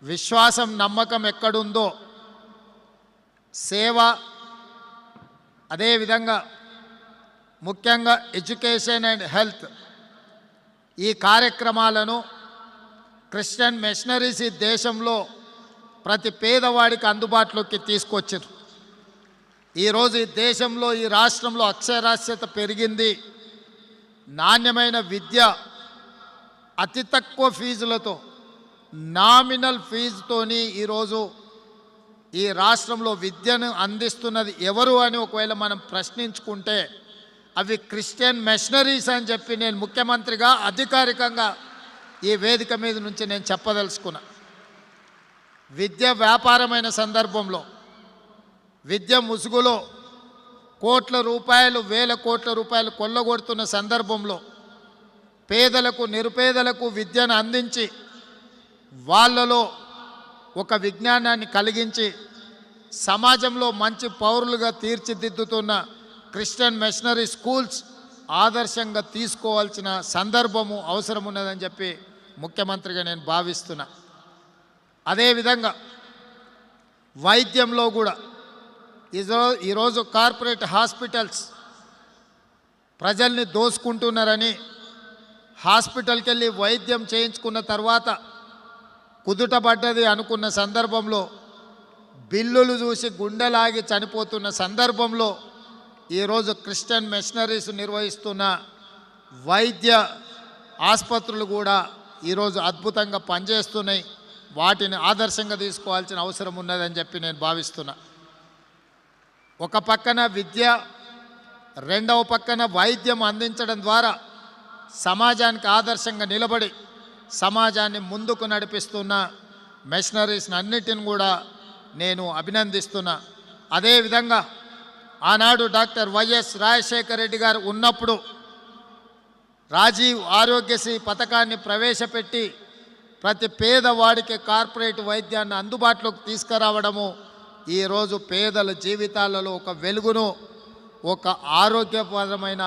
విశ్వాసం నమ్మకం ఎక్కడుందో సేవ, అదేవిధంగా ముఖ్యంగా ఎడ్యుకేషన్ అండ్ హెల్త్ ఈ కార్యక్రమాలను క్రిస్టియన్ మిషనరీస్ ఈ దేశంలో ప్రతి పేదవాడికి అందుబాటులోకి తీసుకొచ్చారు. ఈరోజు ఈ దేశంలో ఈ రాష్ట్రంలో అక్షరాస్యత పెరిగింది. నాణ్యమైన విద్య అతి తక్కువ ఫీజులతో నామినల్ ఫీజుతోని ఈరోజు ఈ రాష్ట్రంలో విద్యను అందిస్తున్నది ఎవరు అని ఒకవేళ మనం ప్రశ్నించుకుంటే అవి క్రిస్టియన్ మిషనరీస్ అని చెప్పి నేను ముఖ్యమంత్రిగా అధికారికంగా ఈ వేదిక మీద నుంచి నేను చెప్పదలుచుకున్నా. విద్య వ్యాపారమైన సందర్భంలో, విద్య ముసుగులో కోట్ల రూపాయలు, వేల కోట్ల రూపాయలు కొల్లగొడుతున్న సందర్భంలో పేదలకు నిరుపేదలకు విద్యను అందించి వాళ్ళలో ఒక విజ్ఞానాన్ని కలిగించి సమాజంలో మంచి పౌరులుగా తీర్చిదిద్దుతున్న క్రిస్టియన్ మిషనరీ స్కూల్స్ ఆదర్శంగా తీసుకోవాల్సిన సందర్భము అవసరం ఉన్నదని చెప్పి ముఖ్యమంత్రిగా నేను భావిస్తున్నా. అదేవిధంగా వైద్యంలో కూడా ఈరోజు కార్పొరేట్ హాస్పిటల్స్ ప్రజల్ని దోసుకుంటున్నారని హాస్పిటల్కి వెళ్ళి వైద్యం చేయించుకున్న తర్వాత కుదుటపడ్డది అనుకున్న సందర్భంలో బిల్లులు చూసి గుండెలాగి చనిపోతున్న సందర్భంలో ఈరోజు క్రిస్టియన్ మిషనరీస్ నిర్వహిస్తున్న వైద్య ఆసుపత్రులు కూడా ఈరోజు అద్భుతంగా పనిచేస్తున్నాయి. వాటిని ఆదర్శంగా తీసుకోవాల్సిన అవసరం ఉన్నదని చెప్పి నేను భావిస్తున్నా. ఒక పక్కన విద్య, రెండవ పక్కన వైద్యం అందించడం ద్వారా సమాజానికి ఆదర్శంగా నిలబడి సమాజాన్ని ముందుకు నడిపిస్తున్న మిషనరీస్ని అన్నిటిని కూడా నేను అభినందిస్తున్నా. అదేవిధంగా ఆనాడు డాక్టర్ వైఎస్ రాజశేఖర రెడ్డి గారు ఉన్నప్పుడు రాజీవ్ ఆరోగ్యశ్రీ పథకాన్ని ప్రవేశపెట్టి ప్రతి పేదవాడికి కార్పొరేట్ వైద్యాన్ని అందుబాటులోకి తీసుకురావడము ఈరోజు పేదల జీవితాలలో ఒక వెలుగును, ఒక ఆరోగ్యపరమైన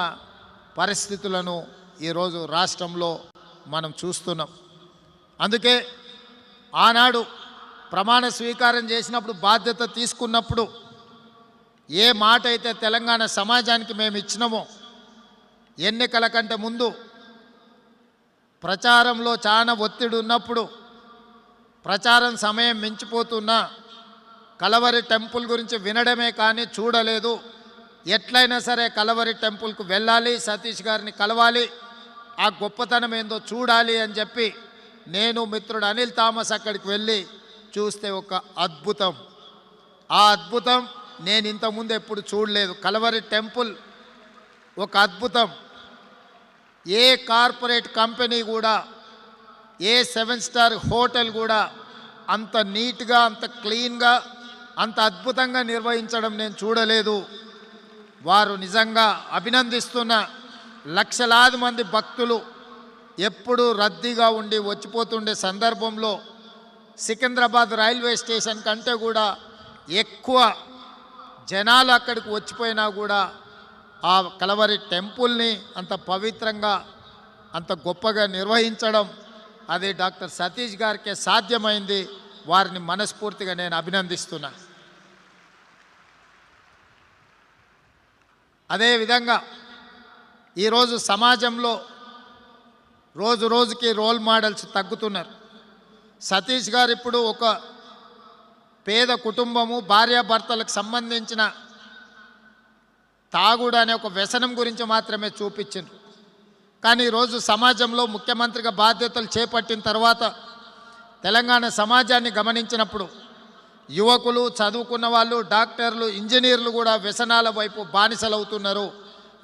పరిస్థితులను ఈరోజు రాష్ట్రంలో మనం చూస్తున్నాం. అందుకే ఆనాడు ప్రమాణ స్వీకారం చేసినప్పుడు, బాధ్యత తీసుకున్నప్పుడు ఏ మాట అయితే తెలంగాణ సమాజానికి మేము ఇచ్చినామో, ఎన్నికల కంటే ముందు ప్రచారంలో చాలా ఒత్తిడి ఉన్నప్పుడు, ప్రచారం సమయం మించిపోతున్నా కలవరి టెంపుల్ గురించి వినడమే కానీ చూడలేదు. ఎట్లయినా సరే కలవరి టెంపుల్కు వెళ్ళాలి, సతీష్ గారిని కలవాలి, ఆ గొప్పతనం ఏందో చూడాలి అని చెప్పి నేను మిత్రుడు అనిల్ థామస్ అక్కడికి వెళ్ళి చూస్తే ఒక అద్భుతం. ఆ అద్భుతం నేను ఇంతకుముందు ఎప్పుడు చూడలేదు. కలవరి టెంపుల్ ఒక అద్భుతం. ఏ కార్పొరేట్ కంపెనీ కూడా, ఏ 7 స్టార్ హోటల్ కూడా అంత నీట్గా, అంత క్లీన్గా, అంత అద్భుతంగా నిర్వహించడం నేను చూడలేదు. వారు నిజంగా అభినందిస్తున్న లక్షలాది మంది భక్తులు ఎప్పుడూ రద్దీగా ఉండి వచ్చిపోతుండే సందర్భంలో సికింద్రాబాద్ రైల్వే స్టేషన్ కంటే కూడా ఎక్కువ జనాలు అక్కడికి వచ్చిపోయినా కూడా ఆ కలవరి టెంపుల్ని అంత పవిత్రంగా, అంత గొప్పగా నిర్వహించడం అది డాక్టర్ సతీష్ గారికే సాధ్యమైంది. వారిని మనస్ఫూర్తిగా నేను అభినందిస్తున్నా. అదేవిధంగా ఈరోజు సమాజంలో రోజు రోజుకి రోల్ మోడల్స్ తగ్గుతున్నారు. సతీష్ గారు ఇప్పుడు ఒక పేద కుటుంబము, భార్యాభర్తలకు సంబంధించిన తాగుడు అనే ఒక వ్యసనం గురించి మాత్రమే చూపించారు. కానీ ఈరోజు సమాజంలో ముఖ్యమంత్రిగా బాధ్యతలు చేపట్టిన తర్వాత తెలంగాణ సమాజాన్ని గమనించినప్పుడు యువకులు, చదువుకున్న వాళ్ళు, డాక్టర్లు, ఇంజనీర్లు కూడా వ్యసనాల వైపు బానిసలవుతున్నారు.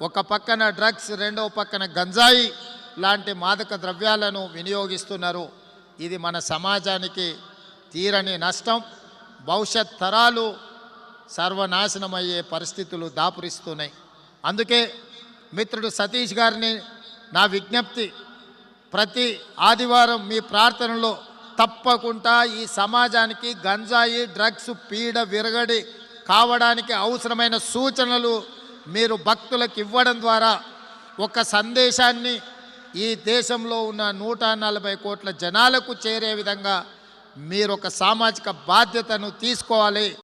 ఒక పక్కన డ్రగ్స్, రెండవ పక్కన గంజాయి లాంటి మాదక ద్రవ్యాలను వినియోగిస్తున్నారు. ఇది మన సమాజానికి తీరని నష్టం. భవిష్యత్ తరాలు సర్వనాశనమయ్యే పరిస్థితులు దాపురిస్తున్నాయి. అందుకే మిత్రుడు సతీష్ గారిని నా విజ్ఞప్తి, ప్రతి ఆదివారం మీ ప్రార్థనలో తప్పకుండా ఈ సమాజానికి గంజాయి, డ్రగ్స్ పీడ విరగడి కావడానికి అవసరమైన సూచనలు మీరు భక్తులకు ఇవ్వడం ద్వారా ఒక సందేశాన్ని ఈ దేశంలో ఉన్న 140 కోట్ల జనాలకు చేరే విధంగా మీరు ఒక సామాజిక బాధ్యతను తీసుకోవాలి.